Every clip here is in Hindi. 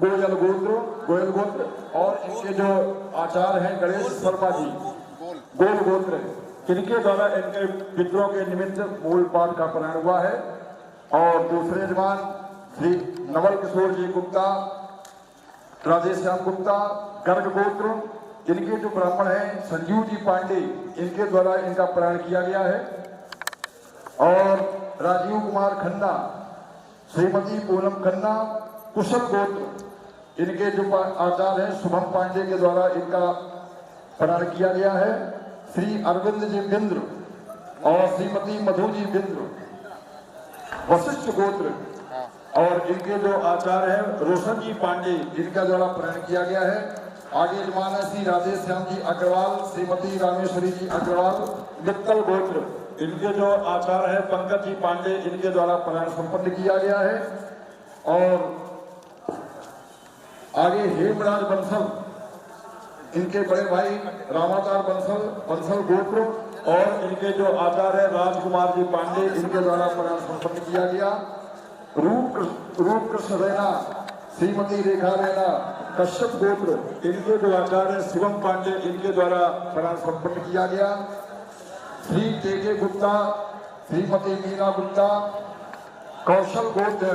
गोयल गोत्र और इनके जो आचार्य हैं गणेश शर्मा जी गोल गोत्र, इनके द्वारा इनके पितरों के निमित्त मूल पाठ का प्रारंभ हुआ है। और दूसरे जवान श्री नवल किशोर जी गुप्ता, राधेश्याम गुप्ता गर्ग गोत्र, इनके जो ब्राह्मण हैं संजीव जी पांडे, इनके द्वारा इनका प्रारंभ किया गया है। और राजीव कुमार खन्ना, श्रीमती पूनम खन्ना कुशल गोत्र, इनके जो आचार्य हैं शुभम पांडे के द्वारा इनका प्रारंभ किया गया है। श्री अरविंद जी बिंद्र और श्रीमती मधु जी बिंद्र वशिष्ठ गोत्र, और इनके जो आचार्य हैं रोशन जी पांडे, इनका द्वारा प्रारंभ किया गया है। आगे जमाना श्री राधेश्याम जी अग्रवाल, श्रीमती रामेश्वरी जी अग्रवाल मित्तल गोत्र, इनके जो आचार्य हैं पंकज जी पांडे, इनके द्वारा प्रारंभ संपन्न किया गया है। और आगे हेमराज बंसल, इनके बड़े भाई रामाचार बंसल गोत्र, और इनके जो आचार्य है राजकुमार जी पांडे, इनके द्वारा प्रारंभ संपन्न किया गया। रूप कृष्ण रैना, श्रीमती रेखा रैना कश्यप गोत्र, इनके जो आचार्य शिवम पांडे, इनके द्वारा प्रारंभ संपन्न किया गया। श्री के गुप्ता, श्रीमती मीना गुप्ता कौशल गोत्र,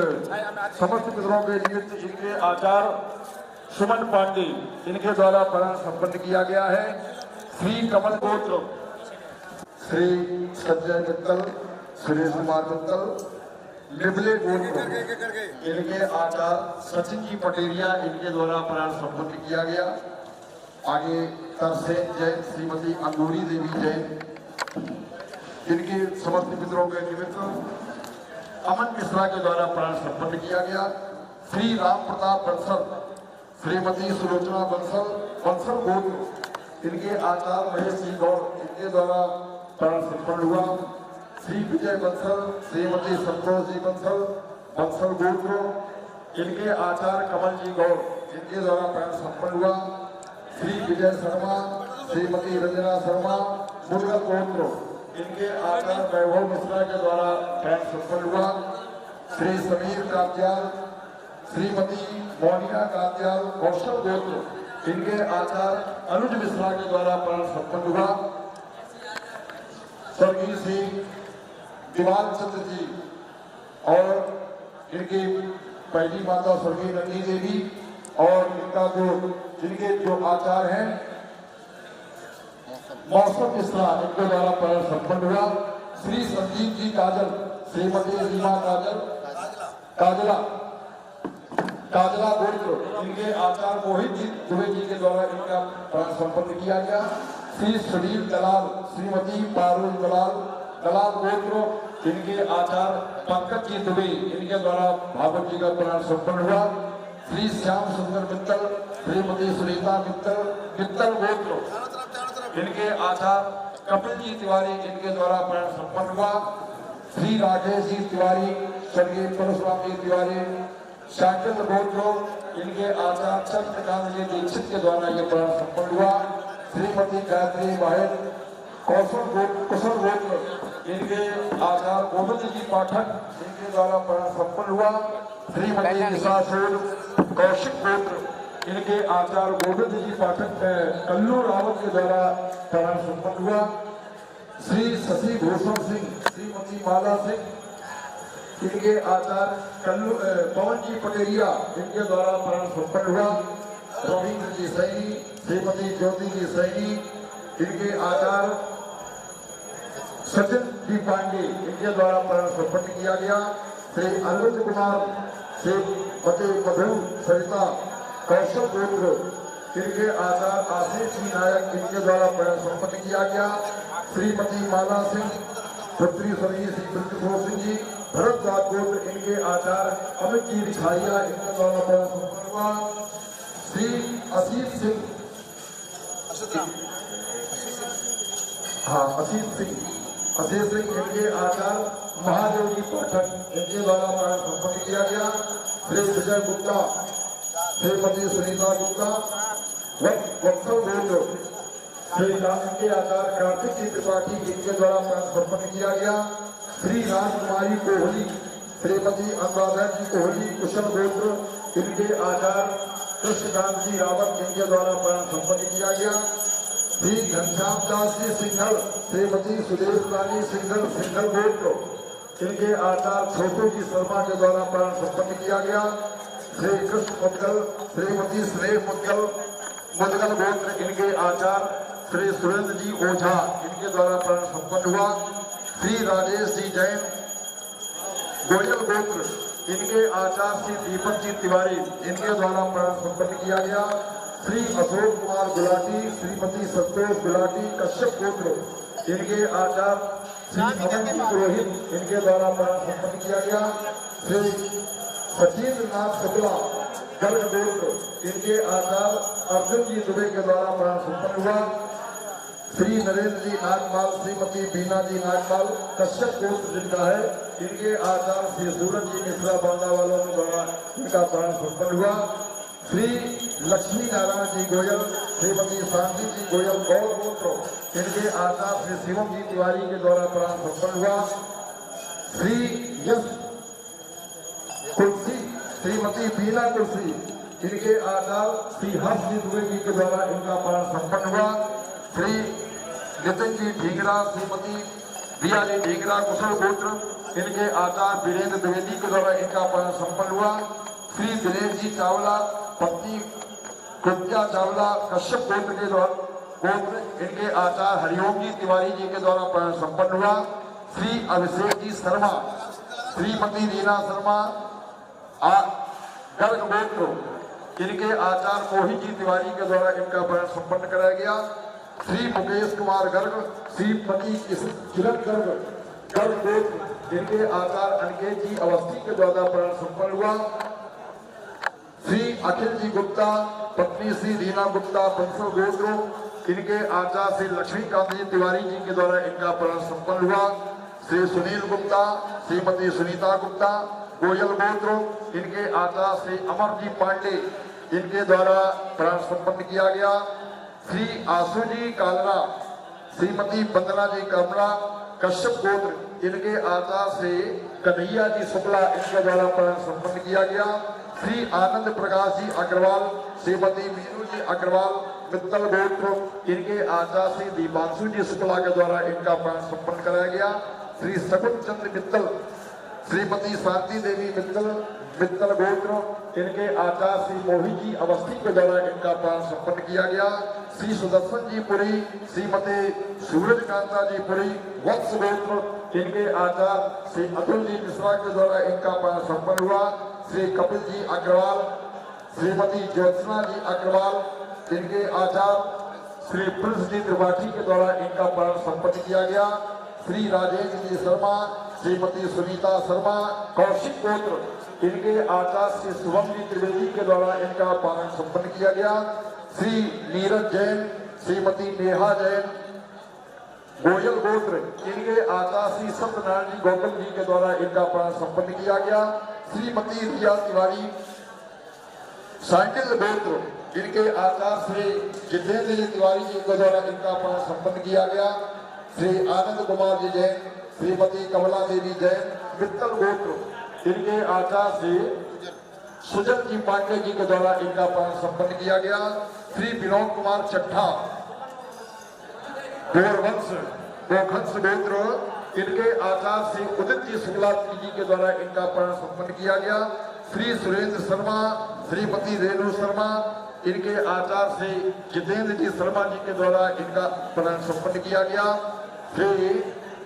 समस्त पितरों के निमित्त इनके आचार्य सुमन पांडे, इनके द्वारा प्रारंभ संपन्न किया गया है। श्री कमल गोत्र, श्री संजय मित्तल, सुरेश कुमार मित्तल लिबले गोत्र, इनके आचार्य सचिन जी पटेरिया, इनके द्वारा प्रारंभ संपन्न किया गया। आगे तरसेन जैन, श्रीमती अंगूरी देवी जैन, इनके समस्त पितरों के निमित्त अमन मिश्रा के द्वारा प्रारंभ संपन्न किया गया। श्री राम प्रताप बंसल, श्रीमती सुलोचना बंसल गोत्र, इनके आचार्य महेश सिंह गौड़, इनके द्वारा प्रारंभ संपन्न हुआ। श्री विजय बंसल, श्रीमती संतोष जी बंसल गोत्र, इनके आचार्य कमल जी गौड़, इनके द्वारा प्रारंभ संपन्न हुआ। श्री विजय शर्मा, श्रीमती रंजना शर्मा मुर्गल गोत्र, इनके आचार्य वैभव मिश्रा के द्वारा प्रारंभ संपन्न हुआ। श्री समीर कात्याल, श्रीमती मोनिका कात्याल कौशल गोत्र, इनके आचार्य अनुज मिश्रा के द्वारा प्रारंभ संपन्न हुआ। स्वर्गीय श्री दीवाल चंद्र जी और इनकी पहली माता स्वर्गीय नंदी देवी, और इनका जिनके जो आचार्य हैं मौसम मिश्रा, इनके द्वारा प्रारंभ संपन्न हुआ। श्री संजीव जी काजल, श्रीमती सीमा काजला गोत्र, इनके आचार्य मोहित जी दुबे जी के द्वारा इनका प्रारंभ संपन्न किया गया। श्री सुनील दलाल, श्रीमती पारुल दलाल गोत्र, इनके आचार्य पंकज जी दुबे, इनके द्वारा भागवत जी का प्रारंभ संपन्न हुआ। श्री श्याम सुंदर मित्तल, श्रीमती सुनीता मित्तल गोत्र, इनके आचार्य कपिल जी तिवारी, इनके द्वारा प्रारंभ संपन्न हुआ। श्री राजेश जी तिवारी, स्वर्गीय परशुराम जी तिवारी शाकिल गोत्र, इनके आचार्य चंद्रकांत जी दीक्षित के द्वारा ये प्रारंभ संपन्न हुआ। श्रीमती गायत्री बाहेर कुशल गोत्र, इनके आचार्य गोविंद जी पाठक, इनके द्वारा प्रारंभ संपन्न हुआ। श्रीमती निशासूर कौशिक गोत्र, इनके आचार्य गोविंद जी पाठक कल्लू रावत के द्वारा प्रारंभ संपन्न हुआ। श्री शशि भूषण सिंह, श्रीमती माला सिंह, इनके आचार्य पवन जी पटेरिया, इनके द्वारा प्रारंभ संपन्न हुआ। रविंद्र जी सैनी, श्रीमती ज्योति जी सैनी, इनके आचार्य सचिन जी पांडे, इनके द्वारा प्रारंभ संपन्न किया गया। श्री अरविंद कुमार, श्रीमती मधु सरिता कौशल गोत्र, इनके आचार्य आशीष जी नायक, इनके द्वारा प्रारंभ संपन्न किया गया। श्रीमती माला सिंह, पुत्री स्वर्गीय श्री कृष्ण सिंह जी भरतदास गोत्र, इनके आचार्य अमित जी रिछाइया, इनके द्वारा प्रारंभ संपन्न हुआ। श्री असीत सिंह, असीत सिंह, इनके आचार्य महादेव जी पाठक, इनके द्वारा प्रारंभ संपन्न किया गया। श्री विजय गुप्ता, श्रीमती सुनीता गुप्ता वत्सल गोत्र, श्री के आचार्य कार्तिक जी त्रिपाठी, इनके द्वारा प्रारंभ संपन्न किया गया। श्री राजकुमारी कोहली, श्रीमती अनुराधा जी कोहली कुशल गोत्र, इनके आचार्य कृष्णकांत जी रावत इनके द्वारा प्राण संपन्न किया गया। श्री घनश्याम दास जी सिंघल, श्रीमती सुदेश रानी सिंघल, सिंघल गोत्र इनके आचार्य छोटू जी शर्मा के द्वारा प्राण संपन्न किया गया। श्री कृष्ण मुदगल, श्रीमती स्नेह मुदगल, मुदगल गोत्र इनके आचार्य श्री सुरेंद्र जी ओझा इनके द्वारा प्राण संपन्न हुआ। श्री राजेश जी जैन गोयल गोत्र इनके आचार्य श्री दीपक जी तिवारी इनके द्वारा प्राण संपन्न किया गया। श्री अशोक कुमार गुलाटी, श्रीमती संतोष गुलाटी कश्यप गोत्र इनके आचार्य श्री अमन जी पुरोहित इनके द्वारा प्राण संपन्न किया गया। श्री सचिंद्र नाथ शुक्ला गर्ग गोत्र इनके आचार्य अर्जुन जी दुबे के द्वारा प्राण संपन्न हुआ। श्री नरेंद्र जी नागपाल, श्रीमती बीना जी नागपाल कश्यप गोत्र जिनका है इनके आचार्य श्री सूरज जी मिश्रा बांदा वालों के द्वारा इनका प्राण संपन्न हुआ। श्री लक्ष्मी नारायण जी गोयल, श्रीमती शांति जी गोयल गौर गोत्र इनके आचार्य श्री शिवम जी तिवारी के द्वारा प्राण संपन्न हुआ। श्री यश कुर्सी, श्रीमती बीना कुर्सी इनके आचार्य श्री हर्ष जी दुबे जी के द्वारा इनका प्राण संपन्न हुआ। श्री नितिन जी ढींगरा, श्रीमती बिया जी ढींगरा कुशल गोत्र इनके आचार्य वीरेंद्र द्विवेदी के द्वारा इनका प्राण संपन्न हुआ। श्री दिनेश जी चावला, पत्नी कृत्या चावला कश्यप गोत्र के द्वारा गोत्र इनके आचार्य हरिओम जी तिवारी जी के द्वारा प्राण संपन्न हुआ। श्री अभिषेक जी शर्मा, श्रीमती रीना शर्मा गर्ग गोत्र इनके आचार्य मोहित जी तिवारी के द्वारा इनका प्राण संपन्न कराया गया। श्री मुकेश कुमार गर्ग, श्रीमती किरण गर्ग गर्ग गोत्र इनके आचार्य अनिकेत जी अवस्थी के द्वारा प्राण संपन्न हुआ। श्री अखिल जी गुप्ता, पत्नी श्री रीना गुप्ता बंसल गोत्र इनके आचार्य श्री लक्ष्मीकांत जी तिवारी जी के द्वारा इनका प्राण संपन्न हुआ। श्री सुनील गुप्ता, श्रीमती सुनीता गुप्ता गोयल गोत्र इनके आचार्य श्री अमर जी पांडे इनके द्वारा प्राण संपन्न किया गया। श्री आशु जी कालरा, श्रीमती वंदना जी कमला कश्यप गोत्र इनके आचार्य श्री कन्हैया जी शुक्ला इनके द्वारा प्राण संपन्न किया गया। श्री आनंद प्रकाश जी अग्रवाल, श्रीमती मीनू जी अग्रवाल मित्तल गोत्र इनके आचार्य श्री दीपांशु जी शुक्ला के द्वारा इनका प्राण संपन्न कराया गया। श्री शकुन चंद्र मित्तल, श्रीमती शांति देवी मित्तल मित्तल गोत्र इनके आचार्य श्री मोहित जी अवस्थी के द्वारा इनका प्राण संपन्न किया गया। श्री सुदर्शन जी पुरी, श्रीमती सूरज कांता जी पुरी वत्स गोत्र इनके आचार्य श्री अतुल जी मिश्रा के द्वारा इनका प्राण संपन्न हुआ। श्री कपिल जी अग्रवाल, श्रीमती ज्योत्सना जी अग्रवाल इनके आचार्य श्री प्रिंस जी त्रिपाठी के द्वारा इनका प्राण संपन्न किया गया। श्री राजेंद्र जी शर्मा, श्रीमती सुनीता शर्मा कौशिक गोत्र इनके आचार्य श्री शुभम जी त्रिवेदी के द्वारा इनका प्राण संपन्न किया गया। श्री नीरज जैन, श्रीमती नेहा जैन गोयल गोत्र इनके आचार्य श्री सत्यनारायण जी गौतम जी के द्वारा इनका प्राण संपन्न किया गया। श्रीमती रिया तिवारी साइकिल गोत्र इनके आचार्य श्री जितेंद्र जी तिवारी जी के द्वारा इनका प्राण संपन्न किया गया। श्री आनंद कुमार जी जैन, श्रीमती कमला देवी जैन मित्तल गोत्र इनके आचार्य श्री सुजन जी पांडे जी के द्वारा इनका प्राण संपन्न किया गया। श्री विनोद कुमार चट्ठा गोरवंश गोखंस गोत्र इनके आचार्य श्री उदित जी शुक्ला जी के द्वारा इनका प्राण संपन्न किया गया। श्री सुरेंद्र शर्मा, श्रीमती रेणु शर्मा इनके आचार्य श्री जितेंद्र जी शर्मा जी के द्वारा इनका प्राण संपन्न किया गया। श्री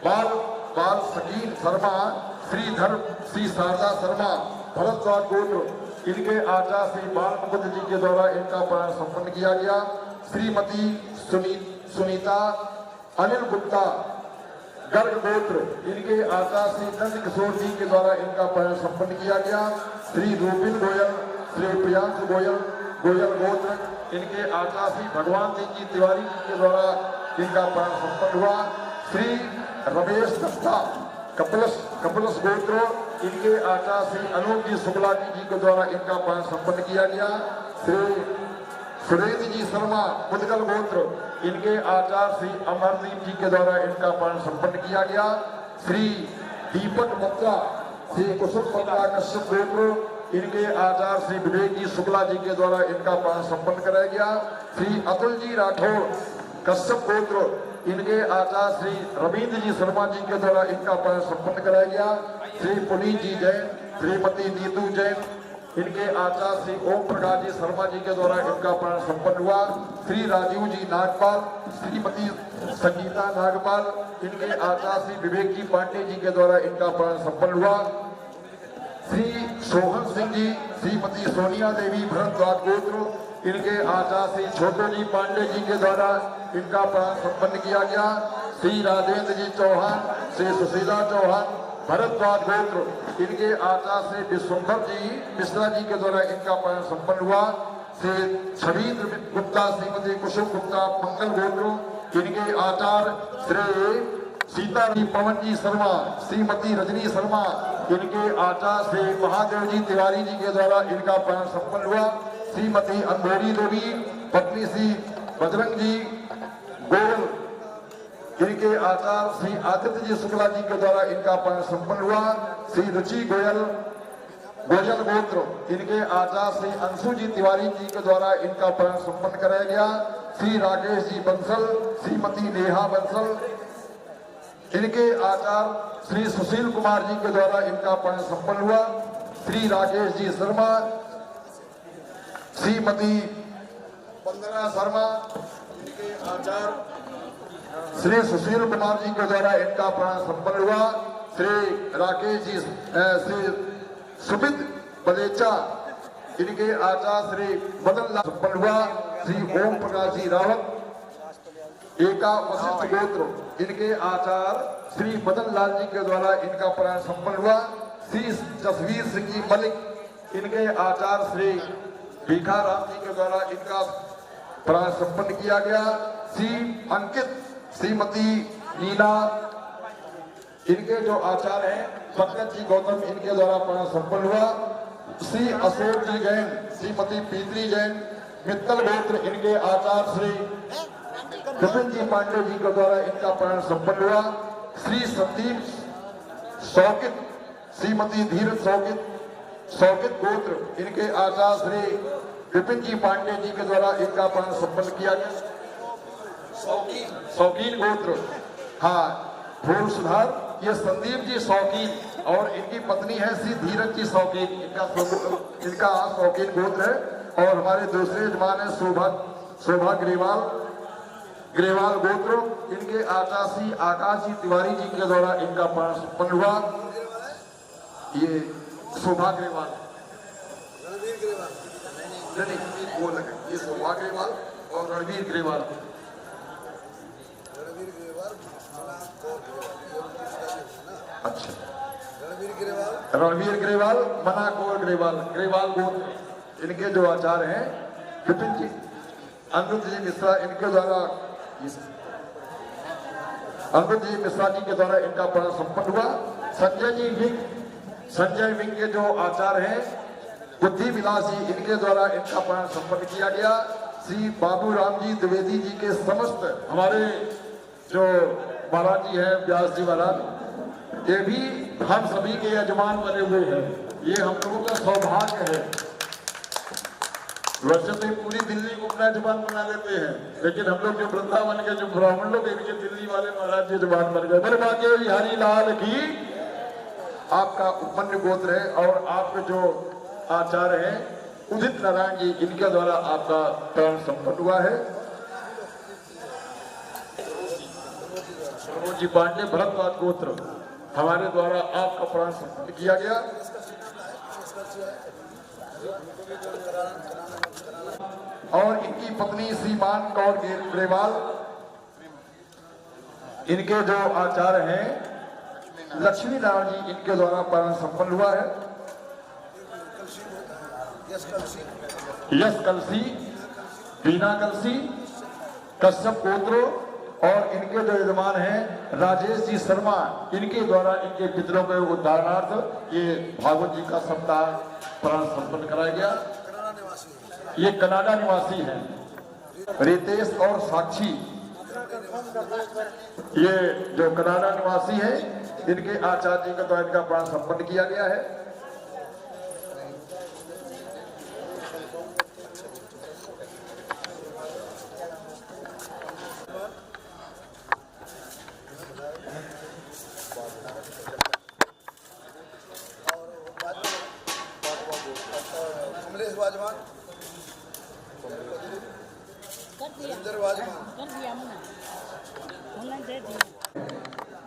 बाल सकीन शर्मा, श्रीधर श्री शारदा शर्मा भरद्वाज गोत्र इनके आचार्य श्री बाल मुकुंद जी के द्वारा इनका प्राण संपन्न किया गया। श्रीमती सुनीता अनिल गुप्ता गर्ग गोत्र इनके आचार्य श्री नंद किशोर जी के द्वारा इनका प्राण संपन्न किया गया। श्री रूपिन गोयल, श्री प्रियांश गोयल गोयल गोत्र इनके आचार्य श्री भगवान सिंह जी तिवारी जी के द्वारा इनका प्राण संपन्न हुआ। श्री रमेश दत्ता कपिलस गोत्र इनके आचार्य श्री अनूप जी शुक्ला जी के द्वारा इनका प्राण संपन्न किया गया। श्री सुरेंद्र जी शर्मा मुदगल गोत्र इनके आचार्य श्री अमरदीप जी के द्वारा इनका प्राण संपन्न किया गया। श्री दीपक मत्रा, श्री कुसुम पत्रा कश्यप गोत्र इनके आचार्य श्री विवेक जी शुक्ला जी के द्वारा इनका प्राण संपन्न कराया गया। श्री अतुल जी राठौर कश्यप गोत्र, इनके आचार्य श्री रविंद्र जी शर्मा जी के द्वारा इनका प्राण संपन्न कराया गया। श्री पुनीत जी जैन, श्रीमती नीतू जैन, इनके आचार्य श्री ओम प्रकाश जी शर्मा जी के द्वारा इनका प्राण संपन्न हुआ। श्री राजीव जी नागपाल, श्रीमती संगीता नागपाल, इनके आचार्य श्री विवेक जी पांडे जी के द्वारा इनका प्राण संपन्न हुआ। श्री सोहन सिंह जी, श्रीमती सोनिया देवी भरद्वाज गोत्र, इनके आचार्य श्री छोटू जी पांडे जी के द्वारा इनका प्राण संपन्न किया गया। श्री राजेंद्र जी चौहान, श्री सुशीला चौहान भरद्वाज गोत्र, इनके आचार्य श्री विश्वंभर जी मिश्रा जी के द्वारा इनका प्राण संपन्न हुआ। श्री छवींद्र गुप्ता, श्रीमती कुसुम गुप्ता मंगल गोत्र, इनके आचार्य श्री सीता जी पवन जी शर्मा, श्रीमती रजनी शर्मा, इनके आचार्य श्री महादेव जी तिवारी जी के द्वारा इनका प्राण संपन्न हुआ। श्रीमती अंधेरी देवी पत्नी श्री बजरंग जी गोयल, इनके आचार्य श्री आदित्य जी शुक्ला जी के द्वारा इनका प्राण संपन्न हुआ। श्री रुचि गोयल गोयल गोत्र, इनके आचार्य श्री अंशु जी तिवारी जी के द्वारा इनका प्राण संपन्न कराया गया। श्री राकेश जी बंसल, श्रीमती नेहा बंसल, इनके आचार्य श्री सुशील कुमार जी के द्वारा इनका प्राण संपन्न हुआ। श्री राकेश जी शर्मा, श्रीमती वंदना शर्मा, इनके आचार्य श्री सुशील कुमार जी के द्वारा इनका प्राण संपन्न हुआ। श्री राकेश जी श्री सुमित बलेचा, इनके आचार्य श्री मदन लाल संपन्न हुआ। श्री ओम प्रकाश जी रावत एका वशिष्ठ गोत्र, इनके आचार्य श्री मदन लाल जी के द्वारा इनका प्राण संपन्न हुआ। श्री जसवीर सिंह जी मलिक, इनके आचार्य श्री भीखा राम जी के द्वारा इनका प्राण संपन्न किया गया। श्री अंकित, श्रीमती नीला, इनके जो आचार्य हैं पंकज जी गौतम, इनके द्वारा प्राण संपन्न हुआ। श्री अशोक जी जैन, श्रीमती पीतरी जैन मित्तल गोत्र, इनके आचार्य श्री विपिन जी पांडे जी के द्वारा इनका प्राण संपन्न हुआ। श्री संदीप शौकित, श्रीमती धीरज शौकित गोत्र, इनके आचार्य श्री विपिन जी पांडे जी के द्वारा इनका प्राण संपन्न किया गया। शौकीन गोत्र, हाँ भूल सुधार, ये संदीप जी शौकीन और इनकी पत्नी है श्री धीरज जी शौकीन, इनका शौकीन गोत्र है। और हमारे दूसरे जवान है शोभा ग्रेवाल गोत्र, इनके आचार्य श्री आकाश जी तिवारी जी के द्वारा इनका प्राण संपन्न हुआ। ये शोभा ग्रेवाल, नहीं वो लगे, ये शोभा ग्रेवाल और रणवीर ग्रेवाल। अच्छा, रणवीर ग्रेवाल मना कौर ग्रेवाल गोत्र, इनके जो आचार्य हैं विपिन जी अमृत जी मिश्रा, इनके द्वारा अमृत जी मिश्रा जी के द्वारा इनका प्राण संपन्न हुआ। संजय विंग के जो आचार्य हैं बुद्धि विलास जी, इनके द्वारा इनका प्राण संपन्न किया गया। श्री बाबू राम जी द्विवेदी जी के समस्त हमारे जो महाराज जी हैं व्यास जी महाराज, ये भी हम सभी के यजमान बने हुए हैं। ये हम लोगों का सौभाग्य है। वैसे तो पूरी दिल्ली को अपना यजमान बना लेते हैं, लेकिन हम लोग जो वृंदावन के जो ब्राह्मण लोग इनके दिल्ली वाले महाराज यजमान बन गए। मेरे बाकी बिहारी लाल की आपका उपमन्यु गोत्र है और आपके जो आचार्य हैं उदित नारायण जी, इनके द्वारा आपका प्राण संपन्न हुआ है। सरोज जी पांडे भरद्वाज गोत्र, हमारे द्वारा आपका प्राण संपन्न किया गया। और इनकी पत्नी श्रीमान कौर ग्रेवाल, इनके जो आचार्य हैं लक्ष्मी नारायण जी, इनके द्वारा प्राण संपन्न हुआ है। यश कलसी, बीना कलसी, कश्यप गोत्र और इनके जो यजमान हैं राजेश जी शर्मा, इनके द्वारा इनके पितरों के उद्धारणार्थ ये भागवत जी का सप्ताह प्राण संपन्न कराया गया। ये कनाडा निवासी हैं रितेश और साक्षी, ये जो कनाडा निवासी हैं इनके आचार्य जी के द्वारा इनका प्राण संपन्न किया गया है।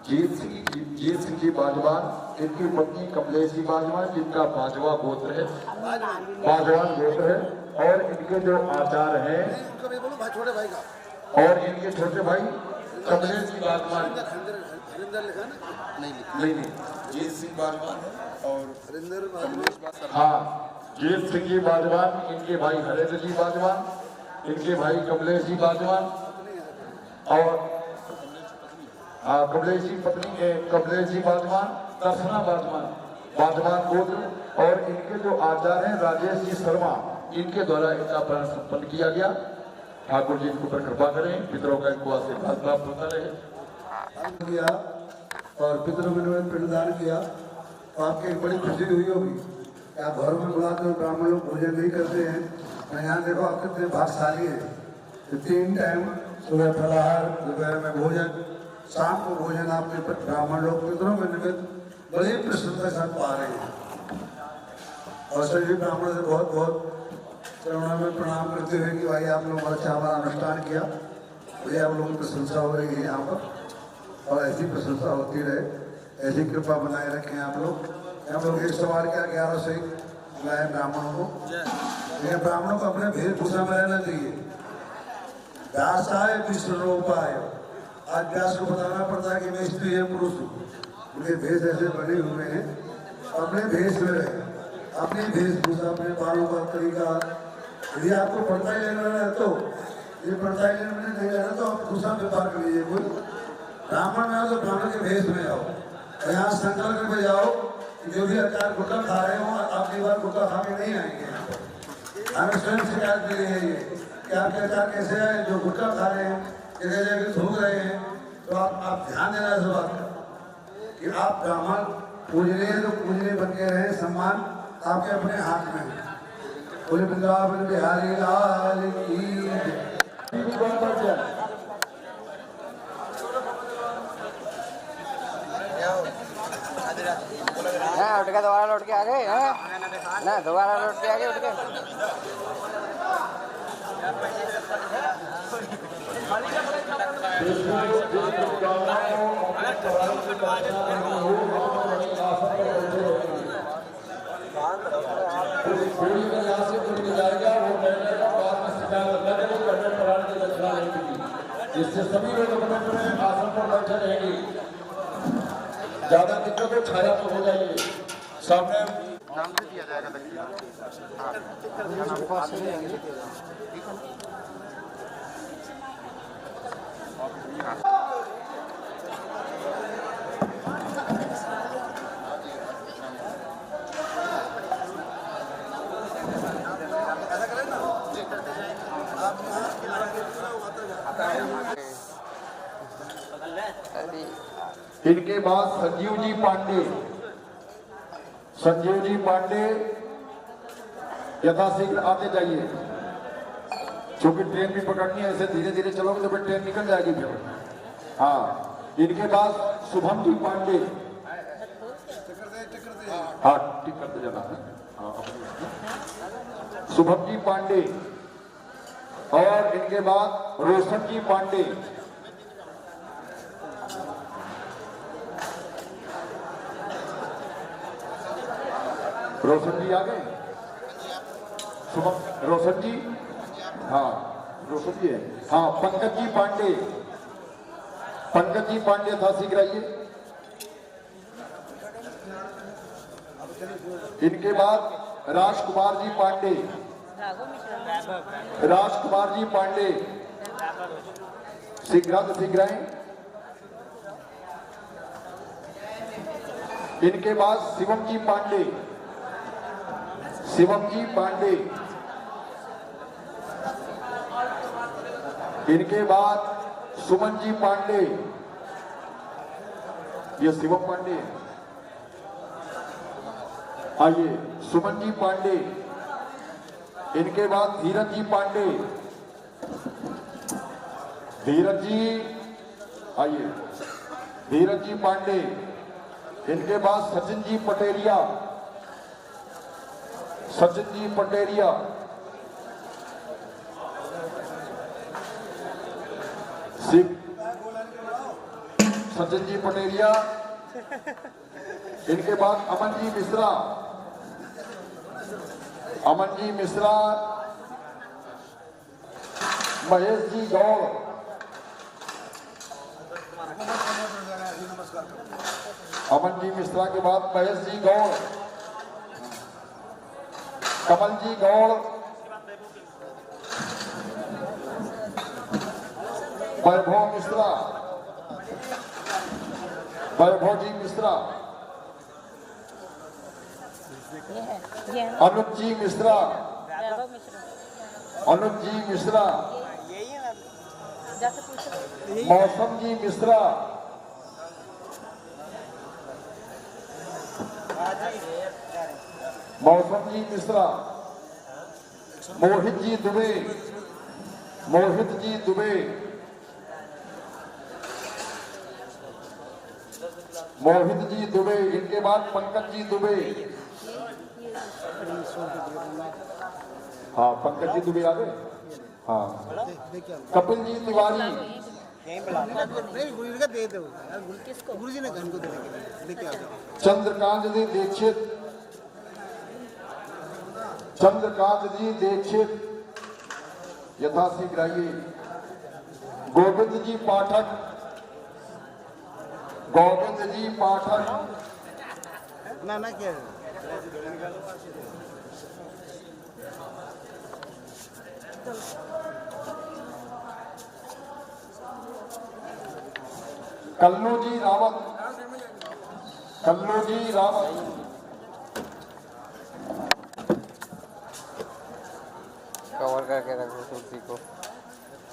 जीत सिंह जी बाजवान, इनकी पत्नी कमलेश जी बाजवान, जिनका बाजवा गोत्र है, बाजवान गोत्र है, और इनके जो आचार्य हैं छोटे भाई का, और इनके छोटे भाई कमलेश जी बाजवान, नहीं जीत सिंह बाजवान और हाँ जीत सिंह जी बाजवान, इनके भाई हरेंद्र जी बाजवान, इनके भाई कमलेश जी बाजवान, और कमलेश जी पत्नी कमलेश जी बाजवान, दर्शना बाजवान, बाजवान गोत्र, और इनके जो आचार्य हैं राजेश जी शर्मा, इनके द्वारा इनका प्राण संपन्न किया गया। ठाकुर जी इनको पर कृपा करें, पितरों का इनको आशीर्वाद प्राप्त होता रहे। किया और पितरों में पिंडदान किया तो आपकी एक बड़ी खुशी हुई होगी। आप घरों में बुलाते हो, ब्राह्मण लोग भोजन नहीं करते हैं। यहाँ देखो आप कितने भाग्यशाली हैं। 3 टाइम सुबह फलाहार, दोपहर में भोजन, शाम को भोजन आपके ब्राह्मण लोग पितरों के निमित्त बड़ी प्रसन्नता के साथ पा रहे हैं। और सभी ब्राह्मणों से बहुत बहुत चरणों में प्रणाम करते हुए कि भाई आप लोगों अच्छा हमारा अनुष्ठान किया, मुझे आप लोगों की प्रशंसा हो रही है यहाँ पर, और ऐसी प्रशंसा होती रहे, ऐसी कृपा बनाए रखें आप लोग। हम लोग एक सवाल क्या 11 से लाए ब्राह्मणों को, लेकिन ब्राह्मणों को अपने वेशभूषा में रहना चाहिए। व्यास आए विष्णु रूप आए, आज व्यास को बताना पड़ता है कि मैं स्त्री है पुरुष हूँ, उनके भेष ऐसे बने हुए हैं, अपने भेष में रहे, अपनी वेशभूषा, अपने बालों का तरीका। यदि आपको पर्दा ही लेना है तो ये पर्दा ही लेने नहीं लेना तो आप दूसरा व्यापार कर लीजिए। कोई ब्राह्मण में आओ तो ब्राह्मण के भेष में आओ, यहाँ संकल्प करके जाओ कि जो भी आचार गुटखा खा रहे हो आप एक बार गुटखा खा के नहीं आएंगे यहाँ पर। हमें स्वयं शिकायत मिली है ये कि आपके आचार कैसे आए, जो गुटखा खा रहे हैं, जगह जगह थूक रहे हैं, तो आप ध्यान देना इस बात का कि आप ब्राह्मण पूजनीय तो पूजनीय बन के रहे, सम्मान आपके अपने हाथ में है। बोले वृंदावन बिहारी लाल की उठ के दोबारा लौट के आ गए ना, दोबारा लौट के आ गए उठ के। इससे सभी लोग अपने आसन पर बैठे रहेंगे। ज्यादा दिक्कत हो छाया तो हो जाएंगे। सामने नाम से दिया जाएगा दक्षिणा। इनके बाद संजीव जी पांडे, संजीव जी पांडे यथाशीघ्र आते जाइए, क्योंकि ट्रेन भी पकड़नी है। ऐसे धीरे धीरे चलोगे तो फिर ट्रेन निकल जाएगी फिर। हाँ, इनके बाद शुभम जी पांडे, हाँ टिक करते जाना है। शुभम जी पांडे, और इनके बाद रोशन जी पांडे, रोशन जी आ गए। शुभम रोशन जी, हाँ रोशन जी है। हाँ पंकज जी पांडे, पंकज जी पांडे था, शीघ्र आइए। इनके बाद राजकुमार जी पांडे, राजकुमार जी पांडे शीघ्र आए। इनके बाद शिवम जी पांडे, शिवम जी पांडे। इनके बाद सुमन जी पांडे, ये शिवम पांडे। आइए सुमन जी पांडे। इनके बाद धीरज जी पांडे, धीरज जी आइए, धीरज जी पांडे। इनके बाद सचिन जी पटेरिया, सचिन जी पटेरिया। शिव सचिन जी पटेरिया, इनके बाद अमन जी मिश्रा, अमन जी मिश्रा, महेश जी गौड़, अमन जी मिश्रा के बाद महेश जी गौड़, कमल जी गौड़, वैभव मिश्रा, वैभव जी मिश्रा, अनुज जी मिश्रा, अनुज जी मिश्रा, मौसम जी मिश्रा, मौसम जी मिश्रा, मोहित जी दुबे, मोहित जी दुबे, मोहित जी दुबे, इनके बाद पंकज जी दुबे। हाँ पंकज जी दुबे आ गए। हाँ कपिल जी तिवारी, चंद्रकांत जी दीक्षित, चंद्रकांत जी दीक्षित, यथाशीघ्र आइए। गोविंद जी पाठक, गोविंद जी पाठक, ना क्या कल्लू जी रावत, कल्लू जी रावत, कवर करके रखो तुलसी को।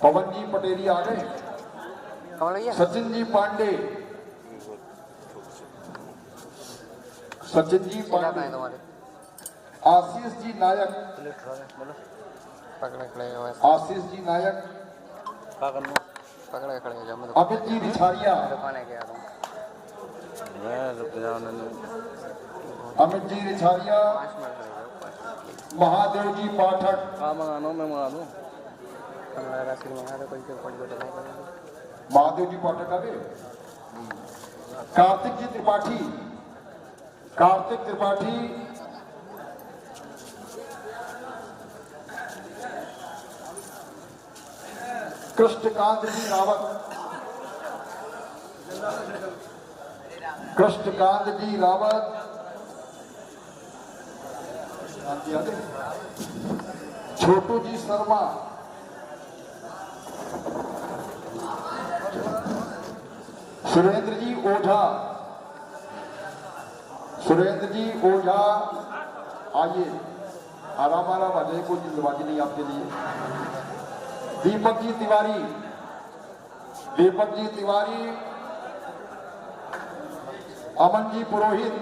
पवन जी पटेरी आ गए। कमल भैया सचिन जी पांडे, सचिन जी पांडे, तुम्हारे आशीष जी नायक, पकड़े खड़े हो आशीष जी नायक, पकड़े खड़े हो जाओ। मैं अमित जी रिछारिया, दुकान के आ रहा हूँ। अमित जी रिछारिया, 5 मिनट लगेगा। महादेव जी पाठक, हाँ मंगा लो, मैं मंगा लूँ। कमला राशि मंगा दो, कोई पड़ी तो नहीं करेंगे। महादेव जी पाठक आ गए। कार्तिक जी त्रिपाठी, कार्तिक त्रिपाठी, कृष्णकांत जी रावत, कृष्णकांत जी रावत, छोटू जी शर्मा, सुरेंद्र जी ओझा, सुरेंद्र जी ओझा आइए। आराम आराम आ जाए, कोई जल्दबाजी नहीं आपके लिए। दीपक जी तिवारी, दीपक जी तिवारी, अमन जी पुरोहित,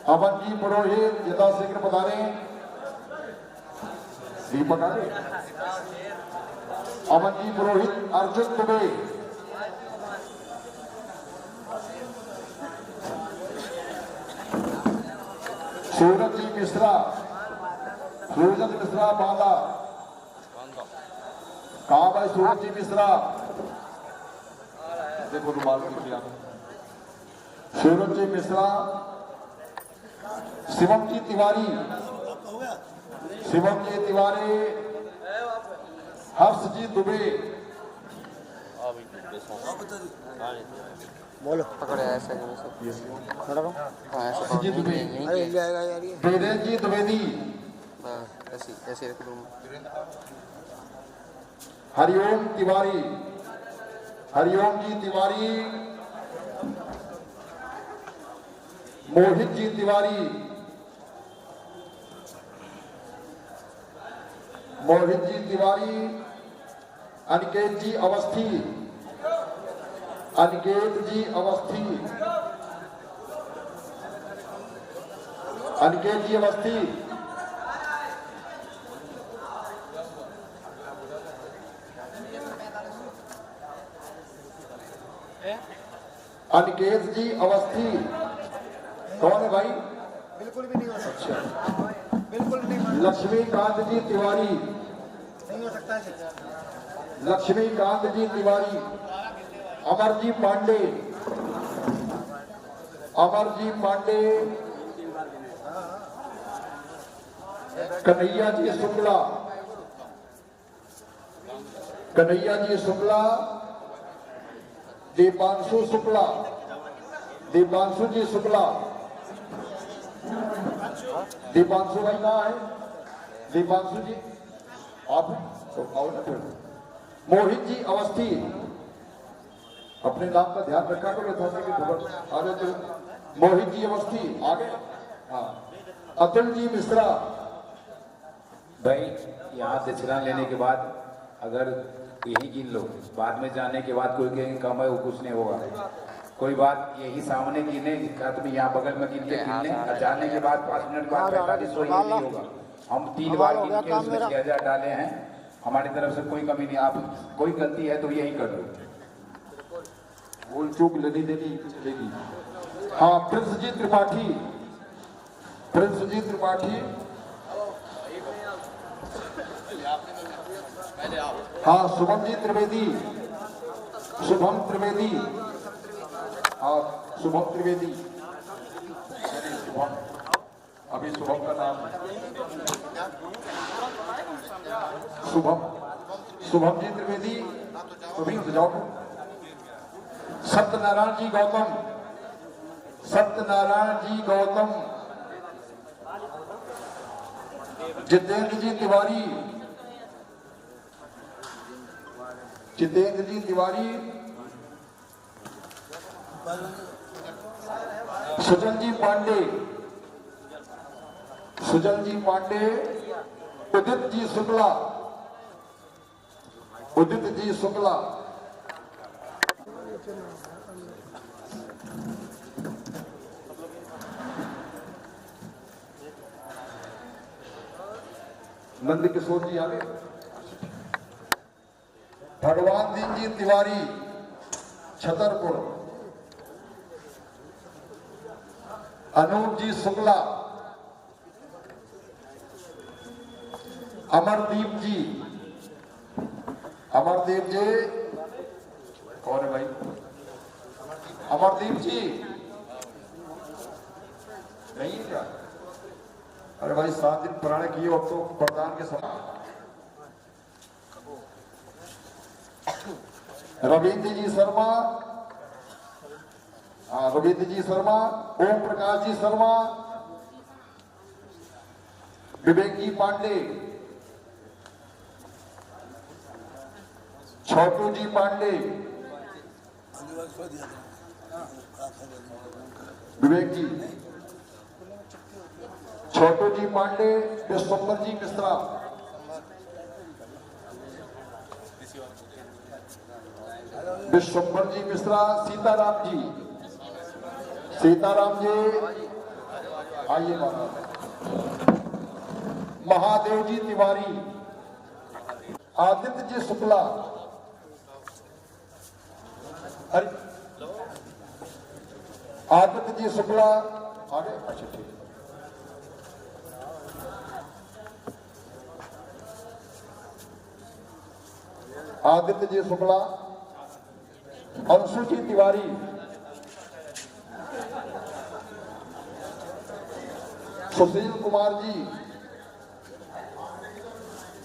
अमन जी पुरोहित यथाशीघ्र पधारें। दीपक आ गए। अमन जी पुरोहित, अर्जुन दुबे, सूरज जी मिश्रा, सूरज मिश्रा बांदा, कहा भाई सूरज जी मिश्रा, देखो रुमाल किया। सूरज जी मिश्रा, शिवम जी तिवारी, शिवम जी तिवारी, हर्ष जी दुबे, बोलो पकड़े ऐसे हर्ष जी दुबे, अरे ले आएगा यार ये। वीरेंद्र जी द्विवेदी, ऐसी ऐसी रख दूँ। हरिओम तिवारी, हरिओम जी तिवारी, मोहित जी तिवारी, मोहित जी तिवारी, अनिकेत जी अवस्थी, अनिकेत जी अवस्थी, अनिकेत जी अवस्थी, अनिकेत जी अवस्थी कौन है भाई? बिल्कुल भी नहीं हो सकता। अच्छा, बिल्कुल नहीं लक्ष्मीकांत जी तिवारी, हो सकता है। लक्ष्मीकांत जी तिवारी, अमरजी पांडे, अमरजी पांडे, कन्हैया जी शुक्ला, कन्हैया जी शुक्ला, दीपांशु शुक्ला, दीपांशु जी शुक्ला, दीपांशु भाई कहाँ है? दीपांशु जी आप तो आओ ना फिर। मोहित जी अवस्थी, अपने नाम का ध्यान रखा करो थोड़े की खबर आगे तो। मोहित जी अवस्थी आगे। हाँ, अतुल जी मिश्रा। भाई यहाँ दक्षिणा लेने के बाद अगर यही गिन लो, बाद में जाने के बाद कोई कहेंगे कम है वो कुछ नहीं होगा। कोई बात यही सामने गिने में यहाँ बगल में गिन के जाने के बाद 5 मिनट बाद 4500 ये नहीं होगा। हम 3 बार गिन के उसमें 6000 डाले हैं। हमारी तरफ से कोई कमी नहीं। आप कोई गलती है तो यही कर लो, भूल चूक लेनी देनी चलेगी। हाँ, प्रिंस जी त्रिपाठी, प्रिंस जी त्रिपाठी। हाँ, शुभम जी त्रिवेदी, शुभम त्रिवेदी। हाँ, शुभम त्रिवेदी, शुभम, अभी शुभम का नाम है शुभम, शुभम जी त्रिवेदी। तो भी जाओ। सत्यनारायण जी गौतम, सत्यनारायण जी गौतम, जितेंद्र जी तिवारी, जितेंद्र जी तिवारी, सुजल जी पांडे, सुजल जी पांडे, उदित जी शुक्ला, उदित जी शुक्ला। नंद किशोर जी आगे। भगवान दीन जी तिवारी, छतरपुर। अनूप जी शुक्ला, अमरदीप जी, अमरदीप जी कौन है भाई? अमरदीप जी नहीं है क्या? अरे भाई 7 दिन पुराने किए, अब तो प्रधान के समान। रविंद्र जी शर्मा, हाँ रविंद्र जी शर्मा, ओम प्रकाश जी शर्मा, विवेक जी पांडे, छोटू जी पांडे, विवेक जी, छोटू जी पांडे, विश्वंबर जी मिश्रा, विश्वंबर जी मिश्रा, सीताराम जी, सीताराम जी आइए महाराज, महादेव जी तिवारी, आदित्य जी शुक्ला, अरे आदित्य जी शुक्ला आगे। अच्छा ठीक, आदित्य जी शुक्ला, अंशु जी तिवारी, सुशील कुमार जी,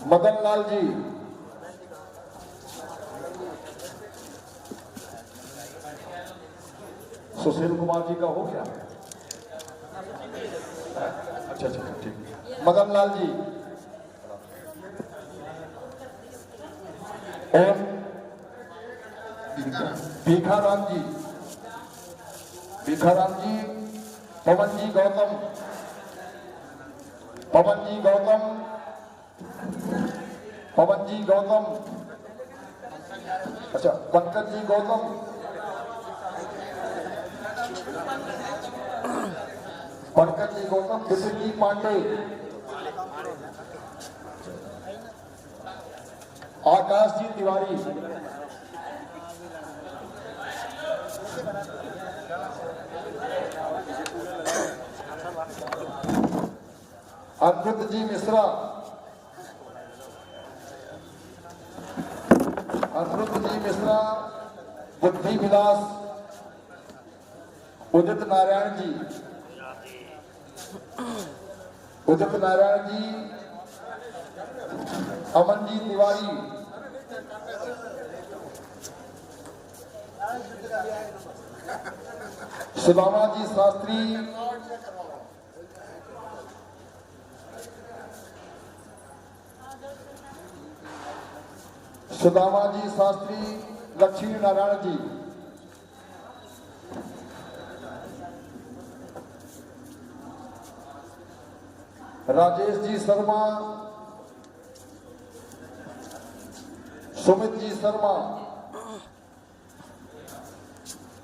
मदन लाल जी, सुशील कुमार जी का हो गया। अच्छा अच्छा ठीक, मदन लाल जी और भीखाराम जी, भीखाराम जी, पवन जी गौतम, पवन जी गौतम, पवन जी गौतम, अच्छा पंकज जी गौतम, पंकज जी गौतम, विपिन जी पांडे, आकाश जी तिवारी, अद्भुत जी मिश्रा, अनिरुद्ध जी मिश्रा, बुद्धि विलास, उदित नारायण जी, उदित नारायण जी, अमन जी तिवारी, सुदामा जी शास्त्री, सुदामा जी शास्त्री, लक्ष्मी नारायण जी, राजेश जी शर्मा, सुमित जी शर्मा,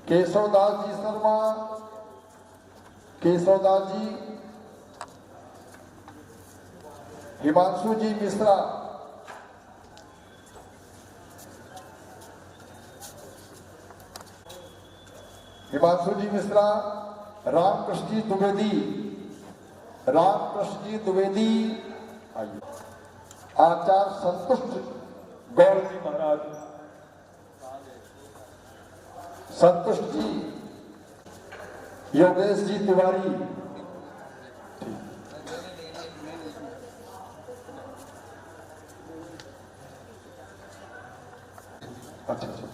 केशवदास जी शर्मा, केशवदास जी, हिमांशु जी मिश्रा, हिमांशु जी मिश्रा, रामकृष्ण जी द्विवेदी, रामकृष्ण जी द्विवेदी, आइए, आचार्य संतुष्ट गौर जी महाराज, संतुष्ट जी, योगेश जी तिवारी, अच्छा अच्छा,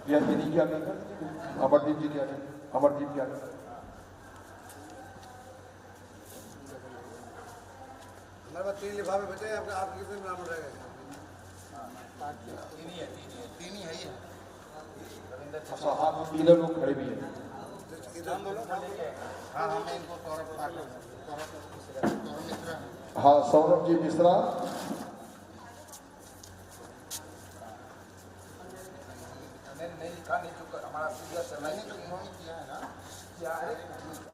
ये नहीं क्या कहते, अमरदीप जी क्या कहते, अमरदीप क्या कहते, हमारे पास 3 लिफाफे बचे हैं, आपके कितने ब्राह्मण रह गए? तीन ही है ये। अच्छा, आप तीनों लोग खड़े भी हैं। हाँ, सौरभ जी मिश्रा, नहीं लिखा नहीं, हमारा